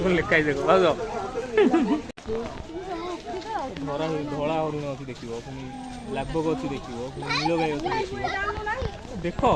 लिखा देखो भाग धरा धला हरिण अच्छी देख ब्लाकबक अच्छी देख नील गाई अच्छी देख देखो